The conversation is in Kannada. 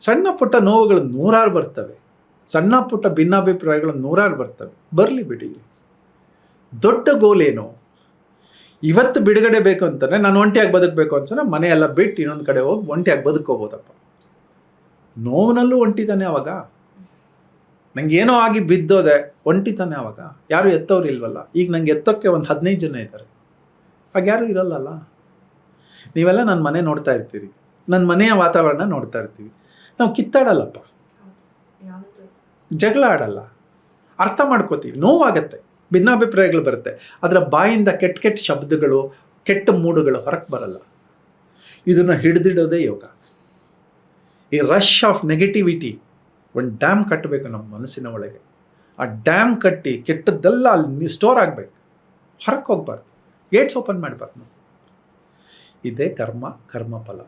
ಸಣ್ಣ ಪುಟ್ಟ ನೋವುಗಳು ನೂರಾರು ಬರ್ತವೆ, ಸಣ್ಣ ಪುಟ್ಟ ಭಿನ್ನಾಭಿಪ್ರಾಯಗಳು ನೂರಾರು ಬರ್ತವೆ, ಬರಲಿ ಬಿಡಿ. ದೊಡ್ಡ ಗೋಲ್ ಏನು? ಇವತ್ತು ಬಿಡುಗಡೆ ಬೇಕು ಅಂತಂದರೆ ನಾನು ಒಂಟಿಯಾಗಿ ಬದುಕಬೇಕು ಅಂತಂದರೆ ಮನೆಯೆಲ್ಲ ಬಿಟ್ಟು ಇನ್ನೊಂದು ಕಡೆ ಹೋಗಿ ಒಂಟಿಯಾಗಿ ಬದುಕೋಬೋದಪ್ಪ. ನೋವಿನಲ್ಲೂ ಒಂಟಿತಾನೆ ಅವಾಗ. ನಂಗೆ ಏನೋ ಆಗಿ ಬಿದ್ದೋದೆ, ಒಂಟಿತಾನೆ ಅವಾಗ. ಯಾರು ಎತ್ತವ್ರು ಇಲ್ವಲ್ಲ. ಈಗ ನಂಗೆ ಎತ್ತೋಕ್ಕೆ ಒಂದು 15 ಜನ ಇದ್ದಾರೆ, ಆಗ ಯಾರೂ ಇರಲ್ಲಲ್ಲ. ನೀವೆಲ್ಲ ನನ್ನ ಮನೆ ನೋಡ್ತಾ ಇರ್ತೀರಿ, ನನ್ನ ಮನೆಯ ವಾತಾವರಣ ನೋಡ್ತಾ ಇರ್ತೀವಿ. ನಾವು ಕಿತ್ತಾಡಲ್ಲಪ್ಪ, ಜಗಳ ಆಡಲ್ಲ, ಅರ್ಥ ಮಾಡ್ಕೋತೀವಿ. ನೋವಾಗತ್ತೆ, ಭಿನ್ನಾಭಿಪ್ರಾಯಗಳು ಬರುತ್ತೆ, ಅದರ ಬಾಯಿಂದ ಕೆಟ್ಟ ಕೆಟ್ಟ ಶಬ್ದಗಳು, ಕೆಟ್ಟ ಮೂಡುಗಳು ಹೊರಗೆ ಬರಲ್ಲ. ಇದನ್ನು ಹಿಡಿದಿಡೋದೇ ಯೋಗ. ಈ ರಶ್ ಆಫ್ ನೆಗೆಟಿವಿಟಿ ಒಂದು ಡ್ಯಾಮ್ ಕಟ್ಟಬೇಕು ನಮ್ಮ ಮನಸ್ಸಿನ ಒಳಗೆ. ಆ ಡ್ಯಾಮ್ ಕಟ್ಟಿ ಕೆಟ್ಟದ್ದೆಲ್ಲ ಅಲ್ಲಿ ಸ್ಟೋರ್ ಆಗಬೇಕು, ಹೊರಕ್ಕೆ ಹೋಗ್ಬಾರ್ದು, ಗೇಟ್ಸ್ ಓಪನ್ ಮಾಡಬಾರ್ದು. ಇದೇ ಕರ್ಮ, ಕರ್ಮಫಲ.